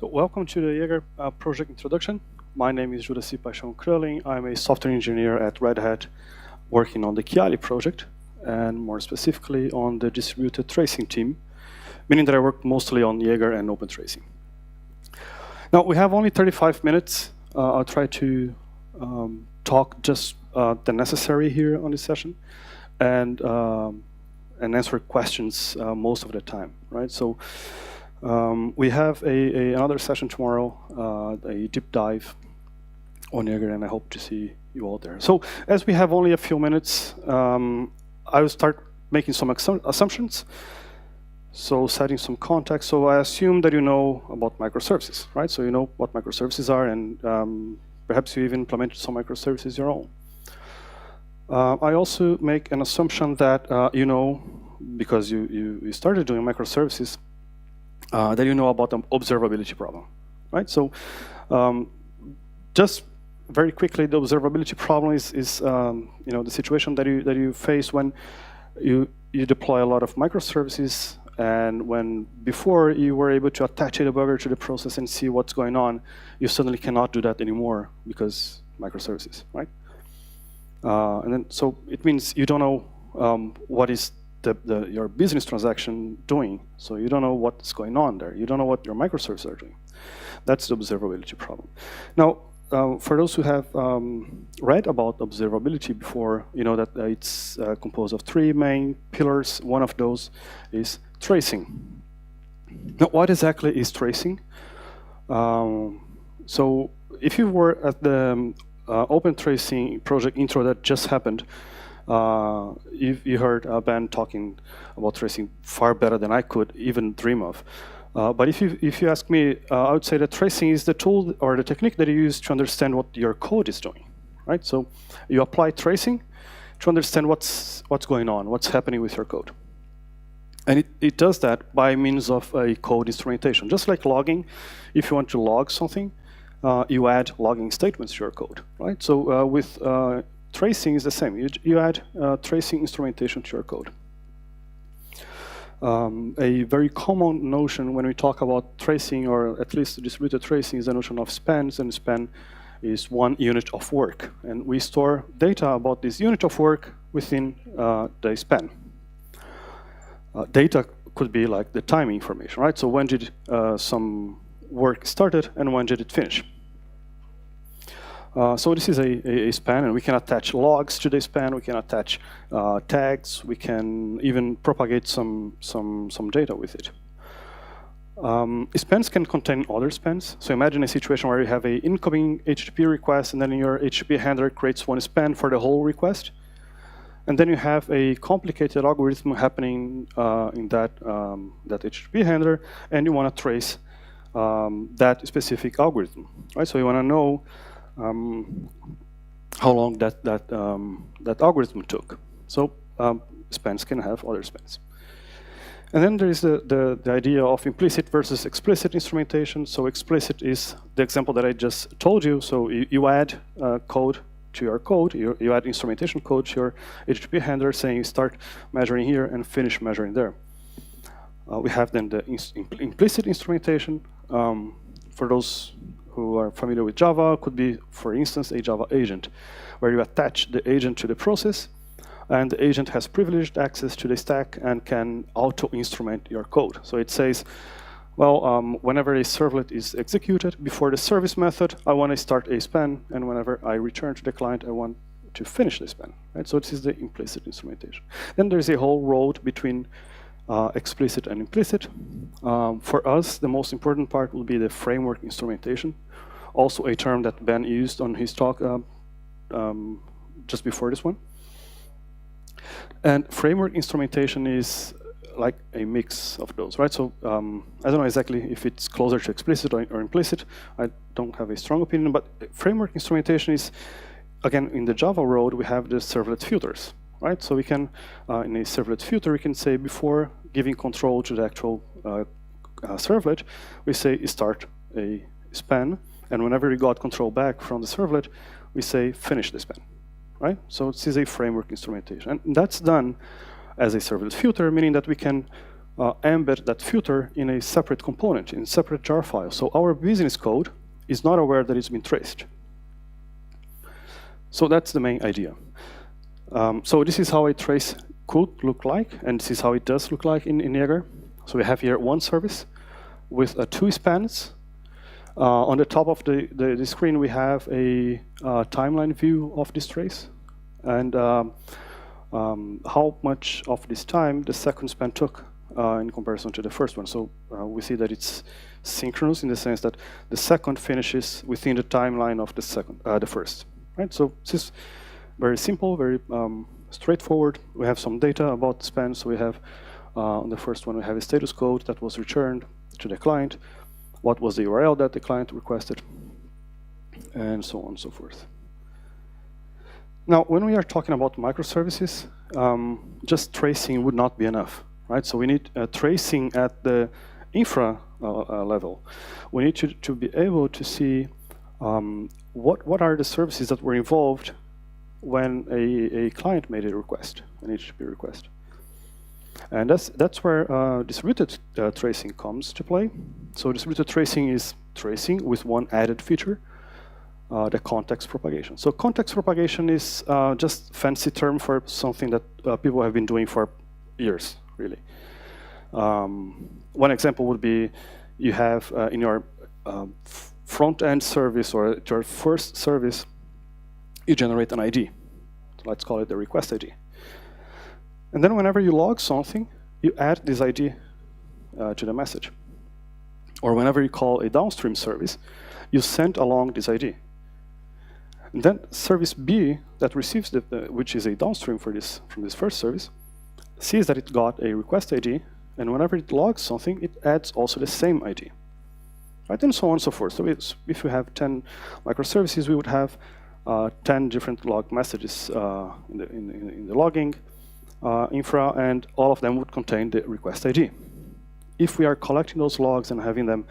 So welcome to the Jaeger project introduction. My name is Juraci Kröhling. I'm a software engineer at Red Hat working on the Kiali project, and more specifically on the distributed tracing team, meaning that I work mostly on Jaeger and OpenTracing. Now, we have only 35 minutes. I'll try to talk just the necessary here on this session and answer questions most of the time, right? So we have another session tomorrow, a deep dive on Jaeger, and I hope to see you all there. So as we have only a few minutes, I will start making some assumptions. So setting some context. So I assume that you know about microservices, right? So you know what microservices are, and perhaps you even implemented some microservices your own. I also make an assumption that you know, because you started doing microservices, that you know about the observability problem, right? So just very quickly, the observability problem is you know, the situation that you face when you deploy a lot of microservices, and when before you were able to attach a debugger to the process and see what's going on, you suddenly cannot do that anymore because microservices, right? And then so it means you don't know what is your business transaction doing. So you don't know what's going on there. You don't know what your microservices are doing. That's the observability problem. Now, for those who have read about observability before, you know that it's composed of three main pillars. One of those is tracing. Now, what exactly is tracing? So if you were at the OpenTracing project intro that just happened, you heard Ben talking about tracing far better than I could even dream of. But if you ask me, I would say that tracing is the tool or the technique that you use to understand what your code is doing, right? So you apply tracing to understand what's going on, what's happening with your code. And it does that by means of a code instrumentation. Just like logging, if you want to log something, you add logging statements to your code, right? So with tracing is the same. You add tracing instrumentation to your code. A very common notion when we talk about tracing, or at least distributed tracing, is the notion of spans, and span is one unit of work. And we store data about this unit of work within the span. Data could be like the time information, right? So when did some work started and when did it finish? So this is a span, and we can attach logs to the span. We can attach tags. We can even propagate some data with it. Spans can contain other spans. So imagine a situation where you have an incoming HTTP request, and then your HTTP handler creates one span for the whole request. And then you have a complicated algorithm happening in that HTTP handler, and you want to trace that specific algorithm, right? So you want to know how long that algorithm took. So spans can have other spans. And then there is the idea of implicit versus explicit instrumentation. So explicit is the example that I just told you. So you add code to your code. You add instrumentation code to your HTTP handler saying start measuring here and finish measuring there. We have then the implicit instrumentation. For those who are familiar with Java, could be, for instance, a Java agent, where you attach the agent to the process, and the agent has privileged access to the stack and can auto-instrument your code. So it says, well, whenever a servlet is executed, before the service method, I want to start a span, and whenever I return to the client, I want to finish the span. Right? So this is the implicit instrumentation. Then there's a whole road between explicit and implicit. For us, the most important part will be the framework instrumentation, also a term that Ben used on his talk just before this one. And framework instrumentation is like a mix of those, right? So I don't know exactly if it's closer to explicit or implicit. I don't have a strong opinion, but framework instrumentation is, again, in the Java world, we have the servlet filters, right? So we can, in a servlet filter, we can say before giving control to the actual servlet, we say start a span, and whenever we got control back from the servlet, we say finish the span, right? So this is a framework instrumentation, and that's done as a servlet filter, meaning that we can embed that filter in a separate component, in a separate jar file. So our business code is not aware that it's been traced. So that's the main idea. So this is how a trace could look like, and this is how it does look like in Jaeger. So we have here one service with two spans. On the top of the screen, we have a timeline view of this trace, and how much of this time the second span took in comparison to the first one. So we see that it's synchronous in the sense that the second finishes within the timeline of the first. Right? So this is very simple, very straightforward. We have some data about the span. So we have on the first one, we have a status code that was returned to the client. What was the URL that the client requested, and so on and so forth. Now, when we are talking about microservices, just tracing would not be enough, right? So we need tracing at the infra level. We need to be able to see what are the services that were involved when a client made a request, an HTTP request. And that's where distributed tracing comes to play. So distributed tracing is tracing with one added feature, the context propagation. So context propagation is just fancy term for something that people have been doing for years, really. One example would be you have in your front-end service or your first service, you generate an ID. So let's call it the request ID. And then whenever you log something, you add this ID to the message. Or whenever you call a downstream service, you send along this ID. And then service B that receives which is a downstream from this first service, sees that it got a request ID, and whenever it logs something, it adds also the same ID. Right? And so on and so forth. So if we have 10 microservices, we would have 10 different log messages in the logging infra, and all of them would contain the request ID. If we are collecting those logs and having them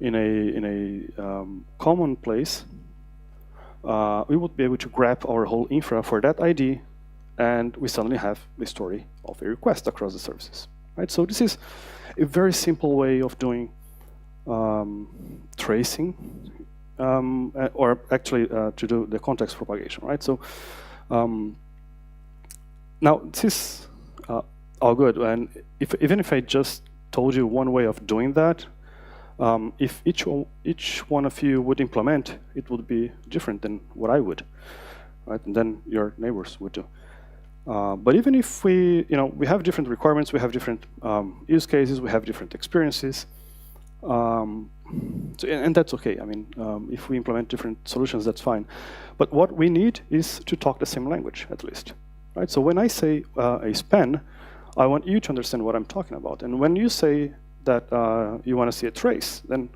in a common place, we would be able to grab our whole infra for that ID, and we suddenly have the story of a request across the services. Right? So this is a very simple way of doing tracing, or actually to do the context propagation. Right? So now this is all good, and even if I just told you one way of doing that, if each one of you would implement, it would be different than what I would, right? And then your neighbors would do. But even if we have different requirements, we have different use cases, we have different experiences, and that's okay. I mean, if we implement different solutions, that's fine. But what we need is to talk the same language, at least, right? So when I say a span, I want you to understand what I'm talking about. And when you say that you want to see a trace, then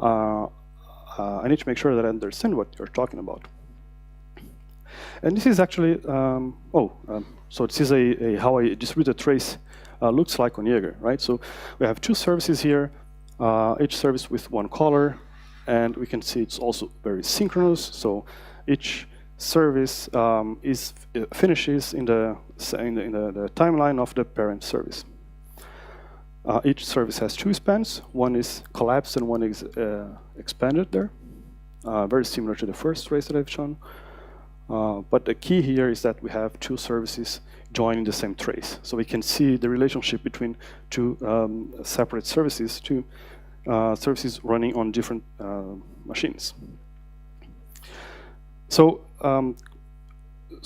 I need to make sure that I understand what you're talking about. And this is actually, so this is how a distributed trace looks like on Jaeger, right? So we have two services here, each service with one caller, and we can see it's also very synchronous. So each service finishes in the timeline of the parent service. Each service has two spans. One is collapsed and one is expanded there. Very similar to the first trace that I've shown. But the key here is that we have two services joining the same trace. So we can see the relationship between two separate services, two services running on different machines. So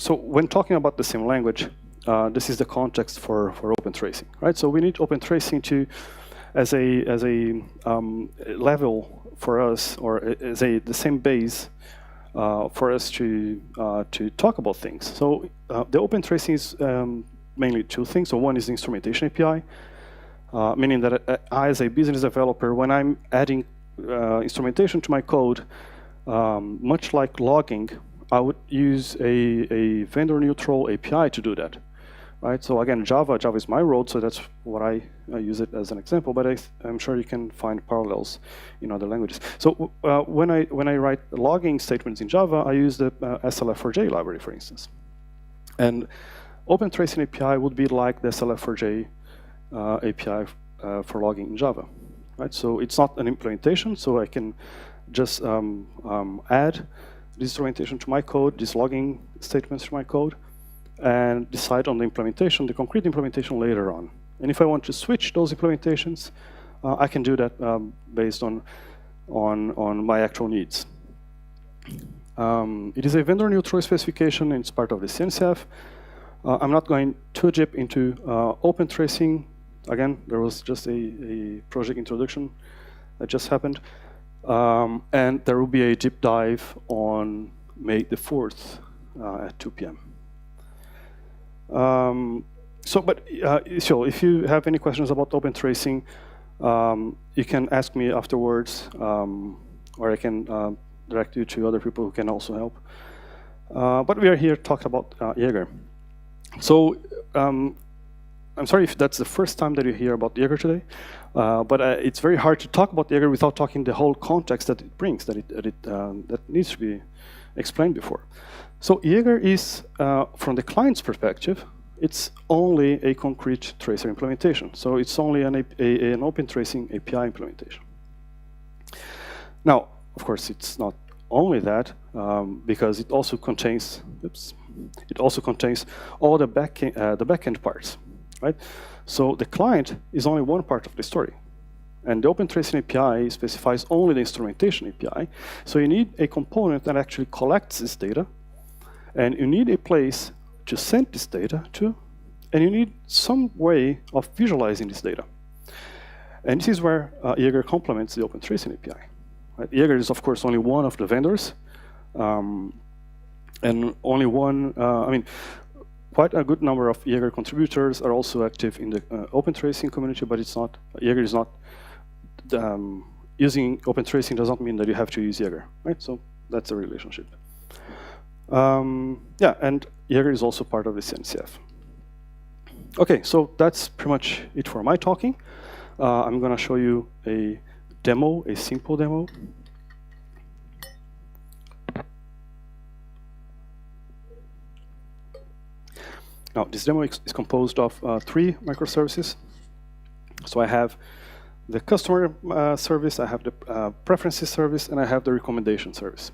when talking about the same language, this is the context for OpenTracing, right? So we need OpenTracing as a level for us, or as the same base for us to talk about things. So the OpenTracing is mainly two things. So one is the instrumentation API, meaning that I, as a business developer, when I'm adding instrumentation to my code, much like logging, I would use a vendor-neutral API to do that, right? So again, Java is my road, so that's what I use it as an example. But I'm sure you can find parallels in other languages. So when I write logging statements in Java, I use the SLF4J library, for instance. And OpenTracing API would be like the SLF4J API for logging in Java, right? So it's not an implementation, so I can just add this instrumentation to my code, these logging statements to my code, and decide on the implementation, the concrete implementation later on. And if I want to switch those implementations, I can do that based on my actual needs. It is a vendor-neutral specification, and it's part of the CNCF. I'm not going too deep into OpenTracing. Again, there was just a project introduction that just happened. And there will be a deep dive on May the 4th at 2 p.m. So if you have any questions about OpenTracing, you can ask me afterwards, or I can direct you to other people who can also help. But we are here talking about Jaeger. So I'm sorry if that's the first time that you hear about Jaeger today, but it's very hard to talk about Jaeger without talking the whole context that it brings, that needs to be explained before. So Jaeger is, from the client's perspective, it's only a concrete tracer implementation. So it's only an OpenTracing API implementation. Now, of course, it's not only that, because it also contains, all the backend parts, right? So the client is only one part of the story. And the OpenTracing API specifies only the instrumentation API. So you need a component that actually collects this data, and you need a place to send this data to, and you need some way of visualizing this data. And this is where Jaeger complements the OpenTracing API. Right? Jaeger is, of course, only one of the vendors, and only one, quite a good number of Jaeger contributors are also active in the OpenTracing community, but it's not, Jaeger is not, using OpenTracing does not mean that you have to use Jaeger, right? So that's a relationship. Yeah, and Jaeger is also part of the CNCF. Okay, so that's pretty much it for my talking. I'm going to show you a demo, a simple demo. Now, this demo is composed of 3 microservices. So I have the customer service, I have the preferences service, and I have the recommendation service.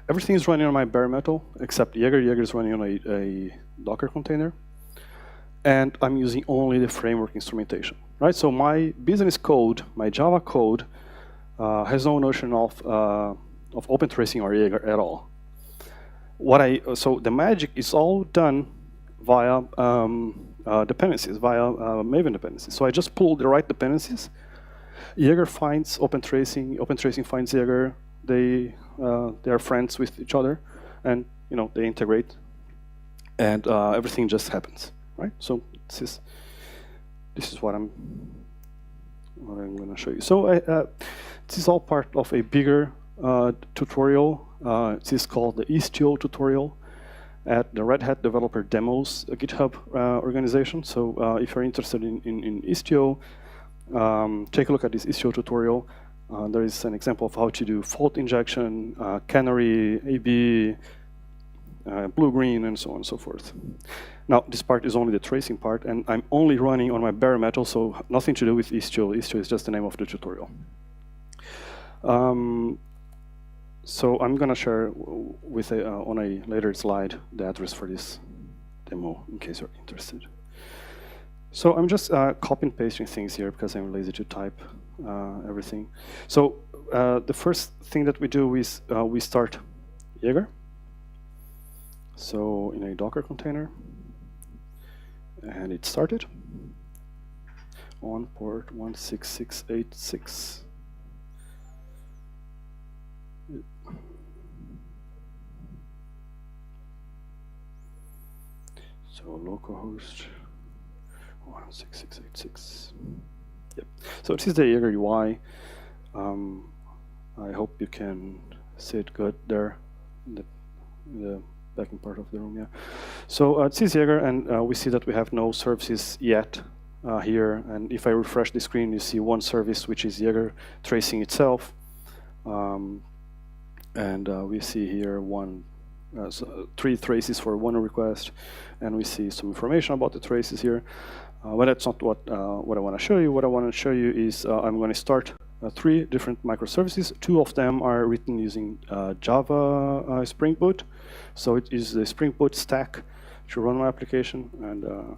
Everything is running on my bare metal, except Jaeger. Jaeger is running on a Docker container. And I'm using only the framework instrumentation, right? So my business code, my Java code, has no notion of OpenTracing or Jaeger at all. So the magic is all done via dependencies, via Maven dependencies. So I just pull the right dependencies. Jaeger finds OpenTracing, OpenTracing finds Jaeger. They are friends with each other, and they integrate, and everything just happens, right? So this is what I'm going to show you. So this is all part of a bigger tutorial. This is called the Istio tutorial at the Red Hat Developer Demos GitHub organization. So if you're interested in Istio, take a look at this Istio tutorial. There is an example of how to do fault injection, canary, AB, blue-green, and so on and so forth. Now, this part is only the tracing part, and I'm only running on my bare metal, so nothing to do with Istio. Istio is just the name of the tutorial. So I'm going to share with on a later slide the address for this demo, in case you're interested. So I'm just copy and pasting things here because I'm lazy to type everything. So the first thing that we do is we start Jaeger. So in a Docker container, and it started on port 16686. So localhost 16686. Yep. So this is the Jaeger UI. I hope you can see it good there in the backing part of the room. Yeah. So this is Jaeger, and we see that we have no services yet here. And if I refresh the screen, you see one service, which is Jaeger tracing itself. And we see here so 3 traces for one request, and we see some information about the traces here. But that's not what I want to show you. What I want to show you is I'm going to start 3 different microservices. 2 of them are written using Java Spring Boot. So it is the Spring Boot stack to run my application. And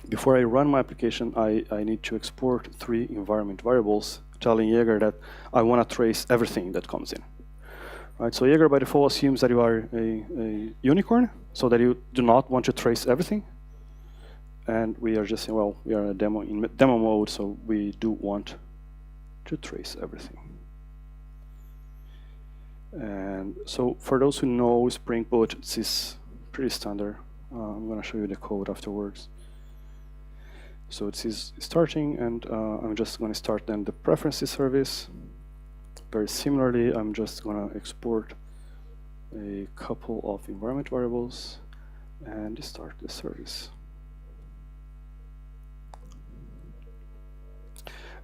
before I run my application, I need to export 3 environment variables telling Jaeger that I want to trace everything that comes in. Right, so Jaeger by default assumes that you are a unicorn, so that you do not want to trace everything. And we are just saying, well, we are in demo mode, so we do want to trace everything. And so for those who know Spring Boot, this is pretty standard. I'm going to show you the code afterwards. So it is starting, and I'm just going to start then the preferences service. Very similarly, I'm just going to export a couple of environment variables and start the service.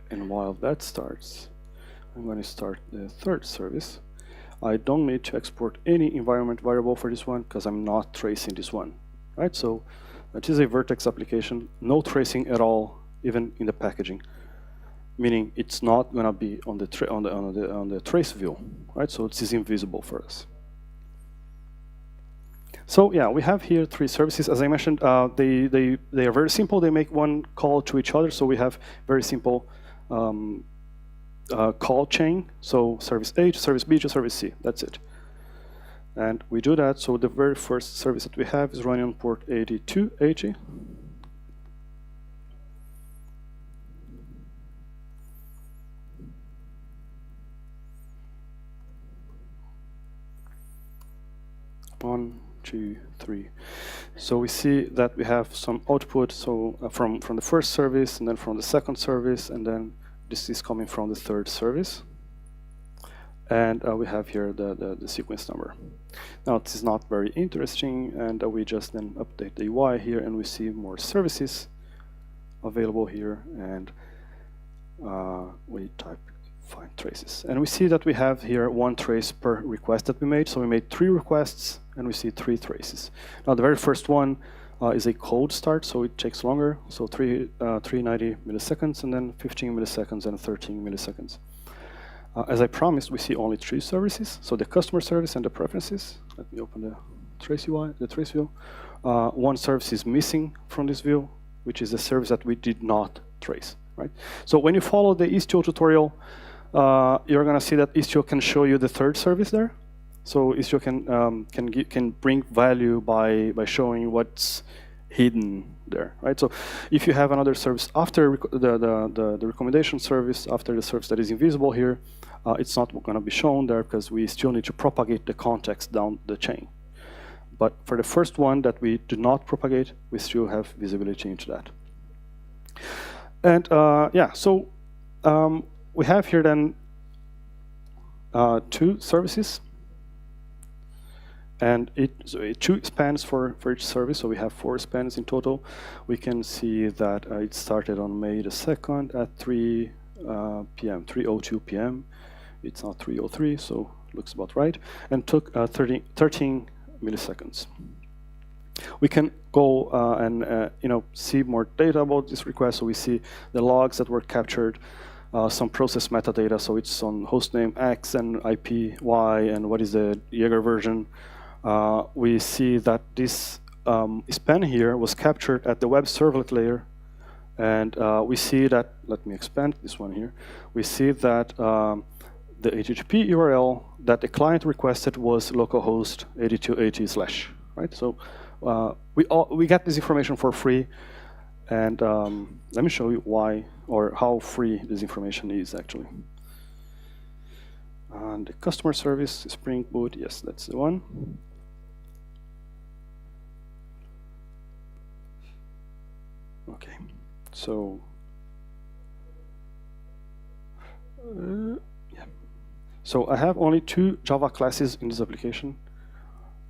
And while that starts, I'm going to start the 3rd service. I don't need to export any environment variable for this one because I'm not tracing this one. Right? So it is a Vertex application, no tracing at all, even in the packaging. Meaning it's not going to be on the trace view, right? So it is invisible for us. So yeah, we have here 3 services. As I mentioned, they are very simple. They make one call to each other. So we have very simple call chain. So service A to service B to service C. That's it. And we do that. So the very first service that we have is running on port 8280. One, 2, 3. So we see that we have some output. So from the first service, and then from the second service, and then this is coming from the 3rd service. And we have here the sequence number. Now this is not very interesting, and we just then update the UI here, and we see more services available here, and we type find traces. And we see that we have here 1 trace per request that we made. So we made 3 requests, and we see 3 traces. Now the very first one is a cold start, so it takes longer. So 390 milliseconds, and then 15 milliseconds, and 13 milliseconds. As I promised, we see only 3 services. So the customer service and the preferences. Let me open the trace UI, the trace view. 1 service is missing from this view, which is a service that we did not trace. Right? So when you follow the Istio tutorial, you're going to see that Istio can show you the 3rd service there. So Istio can bring value by showing what's hidden there, right? So if you have another service after the recommendation service, after the service that is invisible here, it's not going to be shown there because we still need to propagate the context down the chain. But for the first one that we do not propagate, we still have visibility into that. And yeah, so we have here then 2 services. And 2 spans for each service, so we have 4 spans in total. We can see that it started on May the 2nd at 3 p.m., 3:02 p.m. It's not 3:03, so looks about right, and took 13 milliseconds. We can go and see more data about this request. So we see the logs that were captured, some process metadata. So it's on hostname X and IP Y, and what is the Jaeger version. We see that this span here was captured at the web servlet layer, and we see that, let me expand this one here, we see that the HTTP URL that the client requested was localhost 8280/, right? So we get this information for free, and let me show you why or how free this information is actually. And the customer service, Spring Boot, yes, that's the one. Okay, so yeah. So I have only 2 Java classes in this application,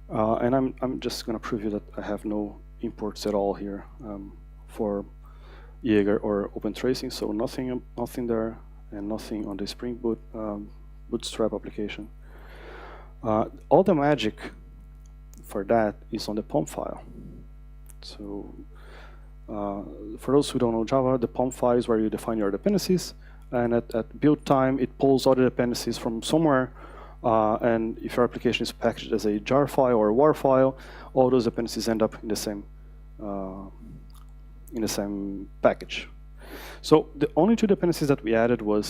and I'm just going to prove you that I have no imports at all here for Jaeger or OpenTracing. So nothing there, and nothing on the Spring Boot Bootstrap application. All the magic for that is on the POM file. So For those who don't know Java, the POM file is where you define your dependencies, and at build time, it pulls all the dependencies from somewhere, and if your application is packaged as a jar file or a war file, all those dependencies end up in the same package. So the only two dependencies that we added were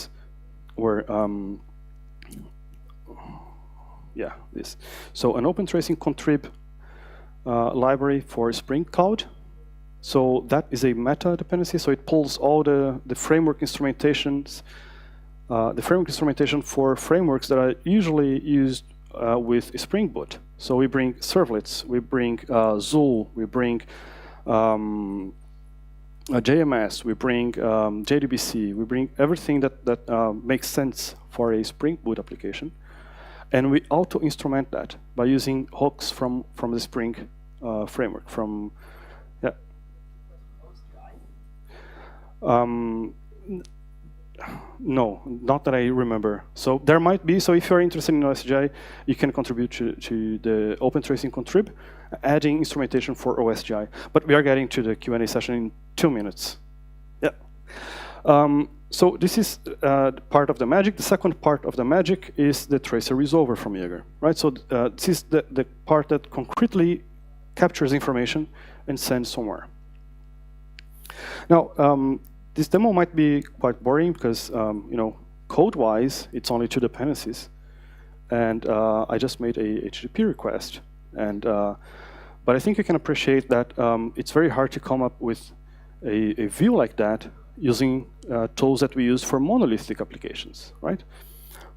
this. So an OpenTracing contrib library for Spring Cloud. So that is a meta dependency. So it pulls all the framework instrumentations, the framework instrumentation for frameworks that are usually used with Spring Boot. So we bring servlets, we bring Zool, we bring JMS, we bring JDBC, we bring everything that makes sense for a Spring Boot application. And we auto-instrument that by using hooks from the Spring framework. No, not that I remember. So there might be. So if you're interested in OSGI, you can contribute to the OpenTracing contrib, adding instrumentation for OSGI. But we are getting to the Q&A session in 2 minutes. Yeah. So this is part of the magic. The second part of the magic is the tracer resolver from Jaeger, right? So this is the part that concretely captures information and sends somewhere. Now, this demo might be quite boring because, code-wise, it's only 2 dependencies, and I just made a HTTP request. And but I think you can appreciate that it's very hard to come up with a view like that using tools that we use for monolithic applications, right?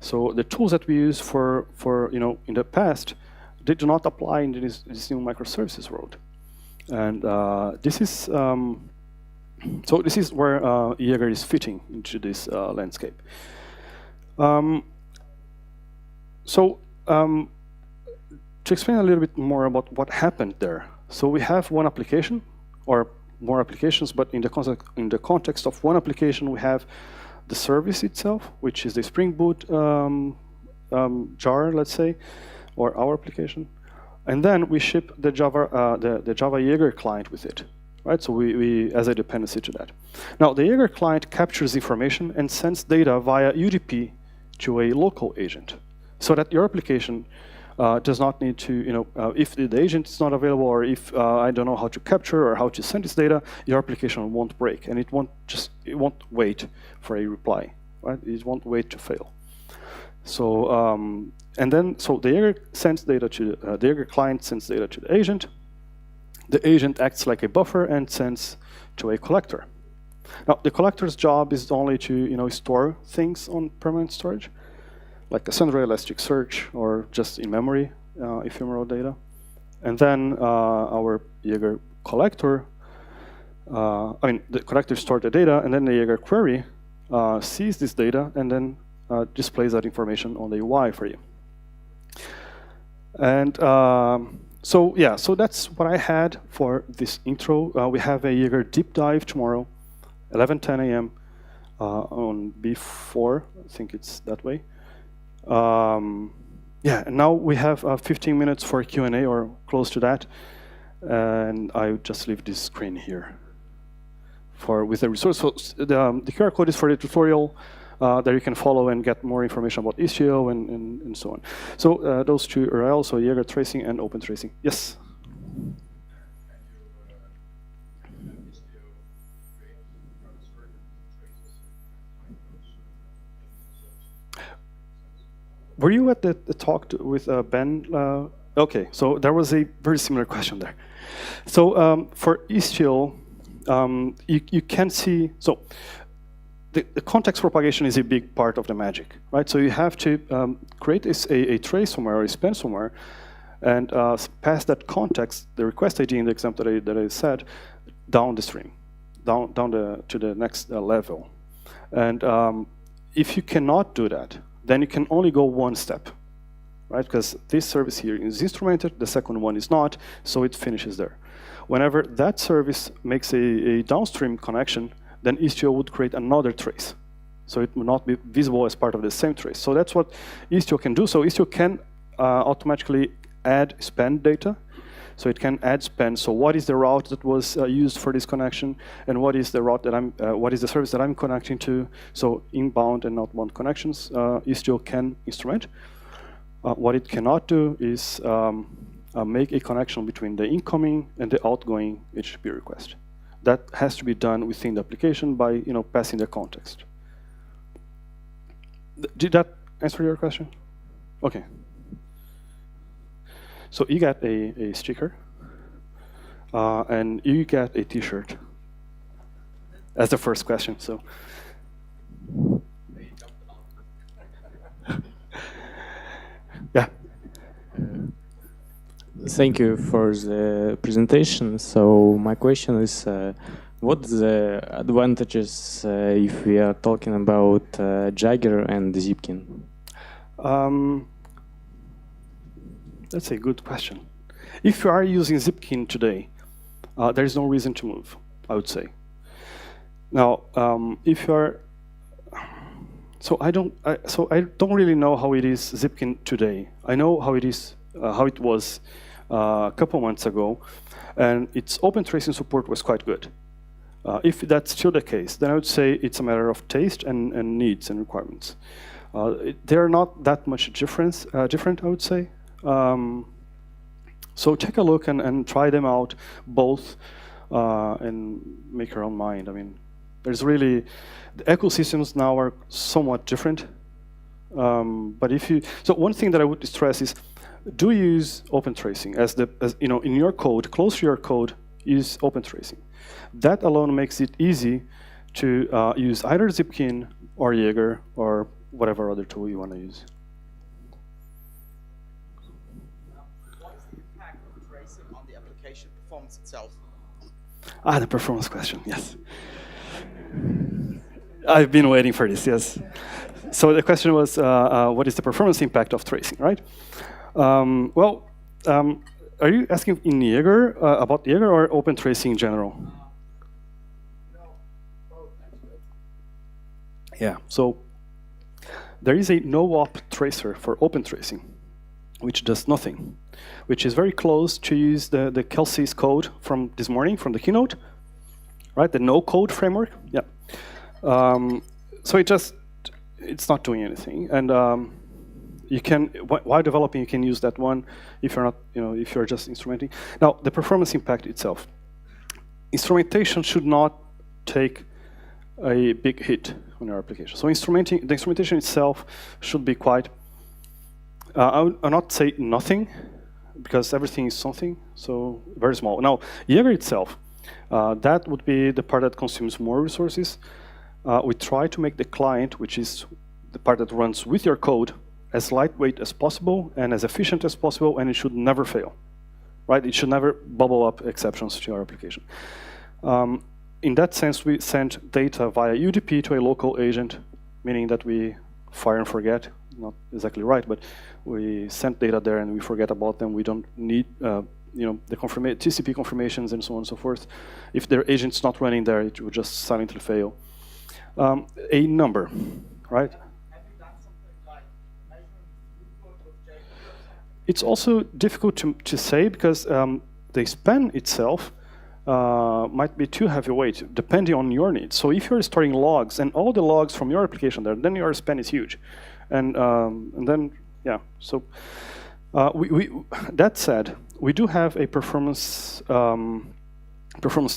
So the tools that we use for in the past, they do not apply in this new microservices world. And this is so this is where Jaeger is fitting into this landscape. To explain a little bit more about what happened there. So we have one application, or more applications, but in the context of one application, we have the service itself, which is the Spring Boot jar, let's say, or our application, and then we ship the Java Jaeger client with it, right? So we as a dependency to that. Now the Jaeger client captures information and sends data via UDP to a local agent, so that your application does not need to, if the agent is not available, or if I don't know how to capture or how to send this data, your application won't break, and it won't wait for a reply, right? It won't wait to fail. So the Jaeger sends data to the Jaeger client sends data to the agent. The agent acts like a buffer and sends to a collector. Now the collector's job is only to store things on permanent storage, like Cassandra, Elasticsearch, or just in memory, ephemeral data. And then our Jaeger collector, the collector stores the data, and then the Jaeger query sees this data and then displays that information on the UI for you. And so that's what I had for this intro. We have a Jaeger deep dive tomorrow, 11:10 a.m. On B4, I think it's that way. And now we have 15 minutes for Q&A or close to that, and I just leave this screen here with the resource. So the QR code is for the tutorial that you can follow and get more information about Istio and so on. So those two URLs, so Jaeger tracing and OpenTracing. Yes. Were you at the talk with Ben? Okay, so there was a very similar question there. So for Istio, you can see, so the context propagation is a big part of the magic, right? So you have to create a trace somewhere or a span somewhere, and pass that context, the request ID in the example that I said, down the stream, down to the next level. And if you cannot do that, then you can only go one step, right? Because this service here is instrumented, the second one is not, so it finishes there. Whenever that service makes a downstream connection, then Istio would create another trace. So it will not be visible as part of the same trace. So that's what Istio can do. So Istio can automatically add span data So it can add span. So what is the route that was used for this connection, and what is the route that what is the service that I'm connecting to? So inbound and outbound connections, Istio can instrument. What it cannot do is make a connection between the incoming and the outgoing HTTP request. That has to be done within the application by passing the context. Did that answer your question? Okay. So you get a sticker, and you get a T-shirt as the first question. So. Yeah. Thank you for the presentation. So my question is, what are the advantages if we are talking about Jaeger and Zipkin? That's a good question. If you are using Zipkin today, there is no reason to move, I would say. Now, if you are, so I don't really know how it is Zipkin today. I know how it is, how it was a couple months ago, and its OpenTracing support was quite good. If that's still the case, then I would say it's a matter of taste and needs and requirements. They're not that much different, I would say. So take a look and try them out both and make your own mind. I mean, there's really, the ecosystems now are somewhat different. But if you, so one thing that I would stress is, do use OpenTracing as in your code, close to your code, use OpenTracing. That alone makes it easy to use either Zipkin or Jaeger or whatever other tool you want to use. What is the impact of tracing on the application performance itself? The performance question, yes. I've been waiting for this, yes. So the question was, what is the performance impact of tracing, right? Are you asking in Jaeger, about Jaeger or OpenTracing in general? No, both actually. Yeah, so there is a no-op tracer for OpenTracing, which does nothing, which is very close to use the Kelsey's code from this morning, from the keynote, right? The no-code framework, yeah. So it's not doing anything, and you can, while developing, you can use that one if you're not, if you're just instrumenting. Now, the performance impact itself. Instrumentation should not take a big hit on your application. So the instrumentation itself should be quite, I'll not say nothing, because everything is something, so very small. Now, Jaeger itself, that would be the part that consumes more resources. We try to make the client, which is the part that runs with your code, as lightweight as possible and as efficient as possible, and it should never fail, right? It should never bubble up exceptions to your application. In that sense, we send data via UDP to a local agent, meaning that we fire and forget, not exactly right, but we send data there and we forget about them. We don't need the TCP confirmations and so on and so forth. If their agent's not running there, it will just silently fail. A number, right? It's also difficult to say because the span itself might be too heavyweight, depending on your needs. So if you're storing logs and all the logs from your application there, then your span is huge. And then, yeah, so that said, we do have a performance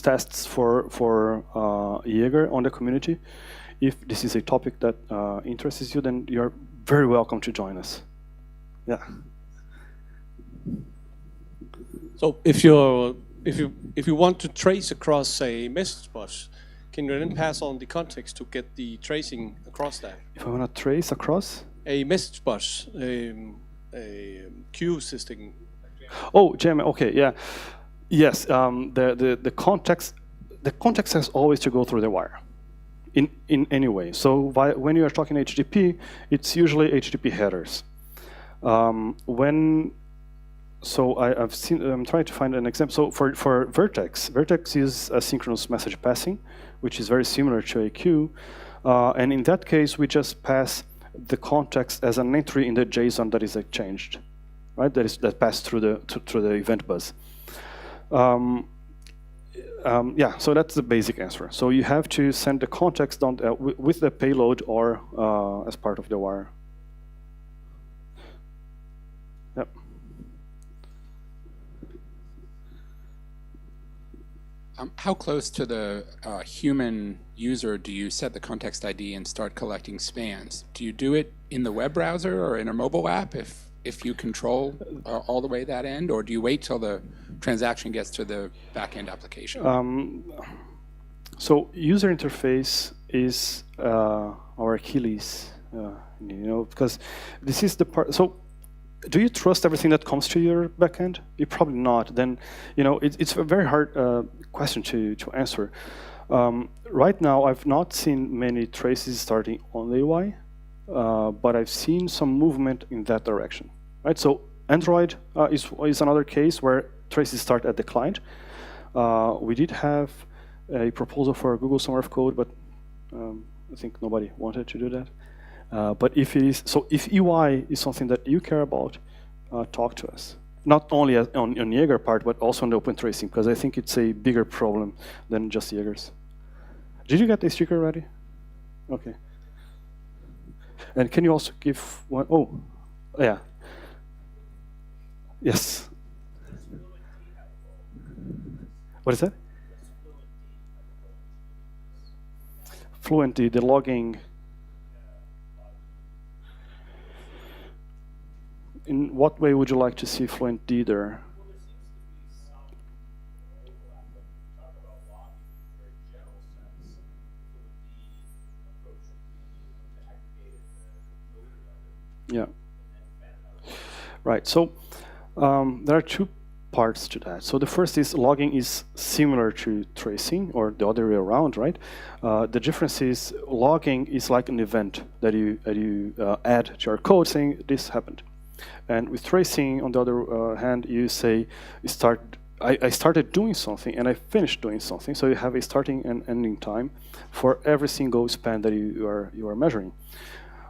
tests for Jaeger on the community. If this is a topic that interests you, then you're very welcome to join us. Yeah. So if you want to trace across a message bus, can you then pass on the context to get the tracing across that? If I want to trace across a message bus, a queue system. Oh, JML. Okay, yeah, yes. The context has always to go through the wire, in any way. So when you are talking HTTP, it's usually HTTP headers. I'm trying to find an example. So for Vertex is asynchronous message passing, which is very similar to a queue. And in that case, we just pass the context as an entry in the JSON that is exchanged, right? That passed through the event bus. Yeah, so that's the basic answer. So you have to send the context down with the payload or as part of the wire. Yep. How close to the human user do you set the context ID and start collecting spans? Do you do it in the web browser or in a mobile app if you control all the way that end, or do you wait till the transaction gets to the back-end application? So user interface is our Achilles, because this is the part. So do you trust everything that comes to your backend? You probably not. Then, it's a very hard question to answer. Right now, I've not seen many traces starting on the UI, but I've seen some movement in that direction. Right. So Android is another case where traces start at the client. We did have a proposal for Google Summer of Code, but I think nobody wanted to do that. But if UI is something that you care about, talk to us. Not only on Jaeger part, but also on the OpenTracing, because I think it's a bigger problem than just Jaeger's. Did you get the sticker ready? Okay. And can you also give one? Oh, yeah. Yes. What is that? Fluentd, the logging. In what way would you like to see Fluentd there? Yeah. Right. So there are two parts to that. So the first is logging is similar to tracing, or the other way around, right? The difference is logging is like an event that you add to your code saying this happened. And with tracing, on the other hand, you say, I started doing something and I finished doing something. So you have a starting and ending time for every single span that you are measuring.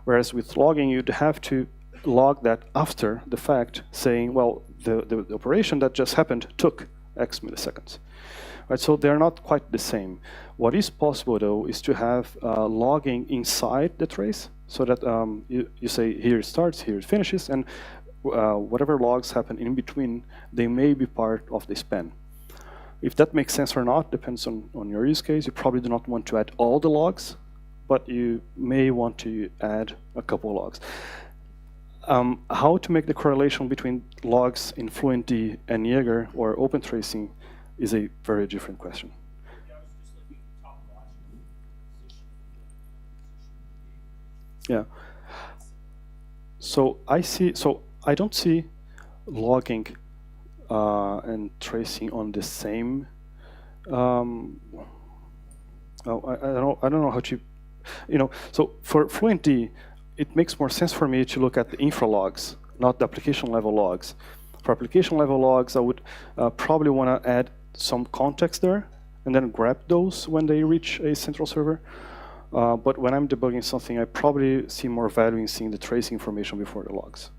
Whereas with logging, you'd have to log that after the fact, saying, well, the operation that just happened took X milliseconds. Right, so they're not quite the same. What is possible, though, is to have logging inside the trace, so that you say, here it starts, here it finishes, and whatever logs happen in between, they may be part of the span. If that makes sense or not depends on your use case. You probably do not want to add all the logs, but you may want to add a couple logs. How to make the correlation between logs in Fluentd and Jaeger or OpenTracing is a very different question. Yeah. So I don't see logging and tracing on the same. I don't know how to, So for Fluentd, it makes more sense for me to look at the infra logs, not the application level logs. For application level logs, I would probably want to add some context there and then grab those when they reach a central server. But when I'm debugging something, I probably see more value in seeing the tracing information before the logs.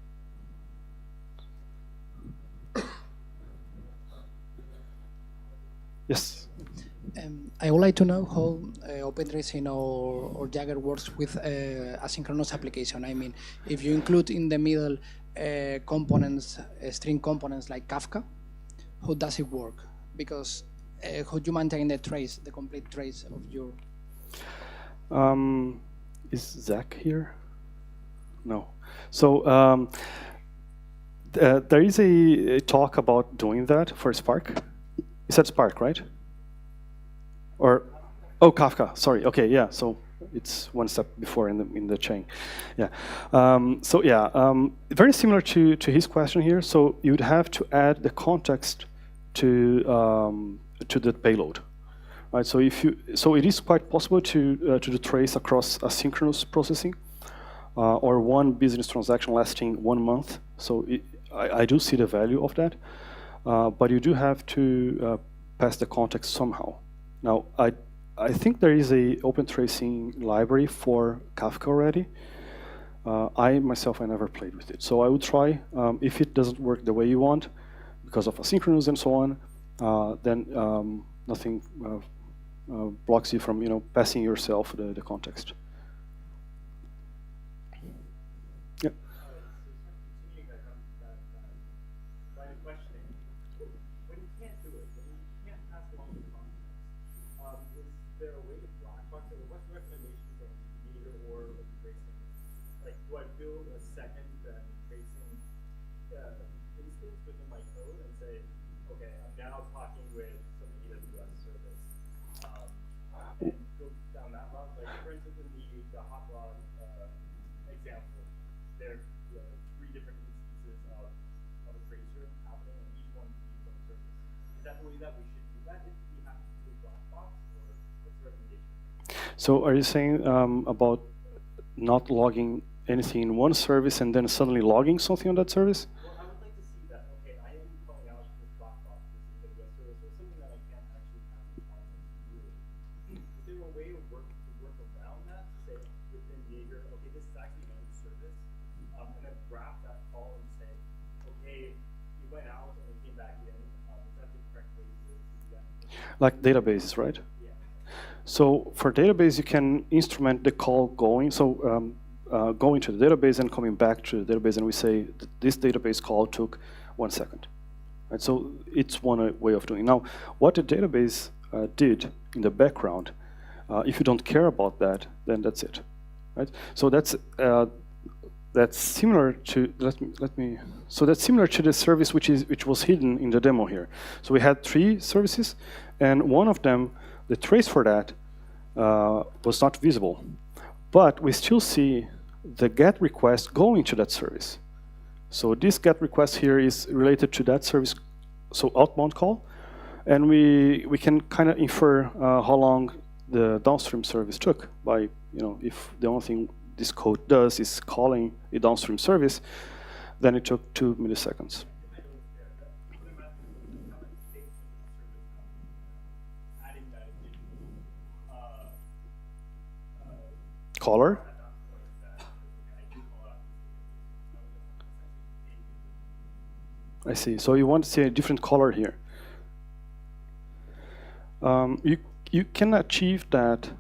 Yes? I would like to know how OpenTracing or Jaeger works with asynchronous application. I mean, if you include in the middle components, string components like Kafka, how does it work? Because how do you maintain the trace, the complete trace of your... Is Zach here? No. So there is a talk about doing that for Spark. You said Spark, right? Or, oh, Kafka. Sorry. Okay, yeah. So it's one step before in the chain. Yeah. Very similar to his question here. So you'd have to add the context to the payload. Right, so it is quite possible to do trace across asynchronous processing, or one business transaction lasting 1 month. So I do see the value of that, but you do have to pass the context somehow. Now I think there is a OpenTracing library for Kafka already. I never played with it, so I would try. If it doesn't work the way you want, because of asynchronous and so on, then nothing blocks you from passing yourself the context. Yeah. Continuing that line of questioning, when you can't do it, when you can't pass along the context, is there a way to black box it? What's the recommendation from Jaeger or OpenTracing? Like, do I build a second tracing instance within my code and say, okay, I'm now talking with some AWS service, and go down that route? Like, for instance, in the hot rod example, there are 3 different instances of a tracer happening, and each one needs its own service. Is that the way that we should do that if we have to do a black box, or what's the recommendation? So are you saying about not logging anything in one service and then suddenly logging something on that service? Well, I would like to see that, okay, I am calling out this black box, this AWS service, or something that I can't actually have the context through. Is there a way to work around that, to say within Jaeger, okay, this is actually my own service, and then graph that call and say, okay, you went out and it came back in, is that the correct way to do that? Like databases, right? Yeah. So for database, you can instrument the call going. So going to the database and coming back to the database, and we say that this database call took 1 second. Right? So it's one way of doing it. Now, what the database did in the background, if you don't care about that, then that's it. Right? So that's similar to that's similar to the service which was hidden in the demo here. So we had 3 services, and one of them, the trace for that was not visible, but we still see the GET request going to that service. So this GET request here is related to that service, so outbound call, and we can kind of infer how long the downstream service took by if the only thing this code does is calling a downstream service, then it took 2 milliseconds. Caller? I see. So you want to see a different color here. You can achieve that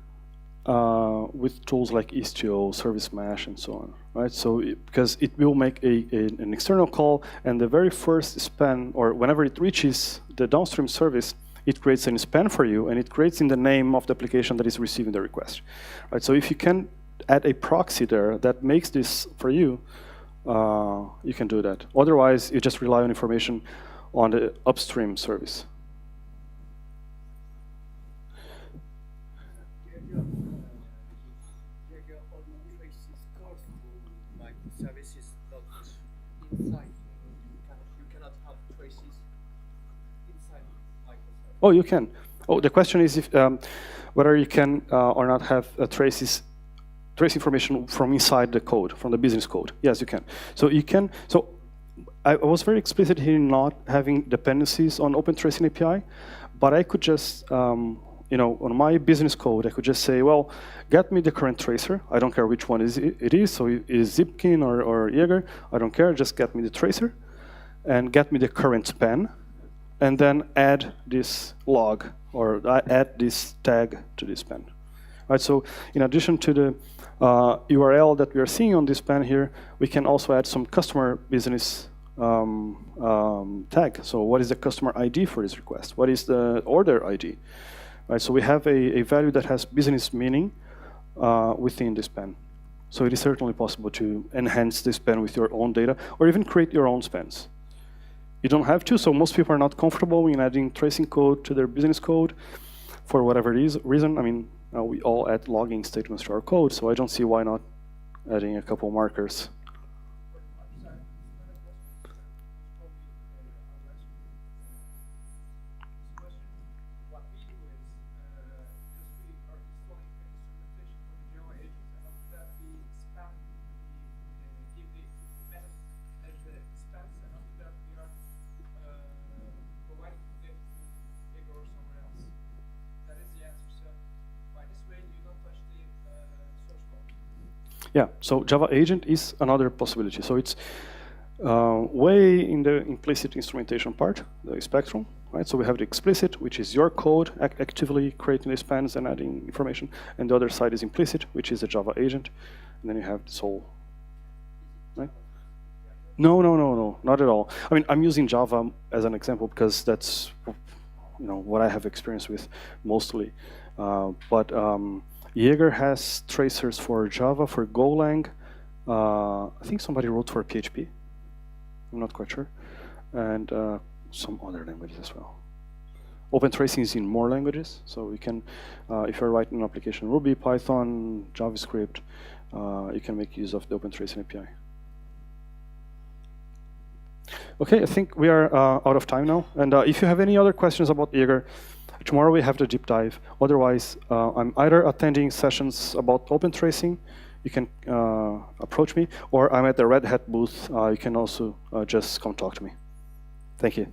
with tools like Istio, Service Mesh, and so on, right? So because it will make an external call, and the very first span, or whenever it reaches the downstream service, it creates an span for you, and it creates in the name of the application that is receiving the request, right? So if you can add a proxy there that makes this for you, you can do that. Otherwise, you just rely on information on the upstream service. Oh, you can. Oh, the question is if whether you can or not have trace information from inside the code, from the business code. Yes, you can. So you can. So I was very explicit here in not having dependencies on OpenTracing API, but I could just, on my business code, I could just say, well, get me the current tracer. I don't care which one it is. So it is Zipkin or Jaeger. I don't care. Just get me the tracer, and get me the current span, and then add this log or add this tag to this span. Right. So in addition to the URL that we are seeing on this span here, we can also add some customer business tag. So what is the customer ID for this request? What is the order ID? Right, so we have a value that has business meaning within the span. So it is certainly possible to enhance the span with your own data, or even create your own spans. You don't have to, so most people are not comfortable in adding tracing code to their business code for whatever reason. I mean, we all add logging statements to our code, so I don't see why not adding a couple markers. Yeah, so Java agent is another possibility. So it's way in the implicit instrumentation part, the spectrum, right? So we have the explicit, which is your code actively creating the spans and adding information, and the other side is implicit, which is a Java agent, and then you have this whole, right? No, not at all. I mean, I'm using Java as an example because that's, what I have experience with mostly. But Jaeger has tracers for Java, for Golang. I think somebody wrote for PHP. I'm not quite sure. And some other languages as well. OpenTracing is in more languages, so you can, if you're writing an application, Ruby, Python, JavaScript, you can make use of the OpenTracing API. Okay, I think we are out of time now. And if you have any other questions about Jaeger, tomorrow we have the deep dive. Otherwise, I'm either attending sessions about OpenTracing, you can approach me, or I'm at the Red Hat booth. You can also just come talk to me. Thank you.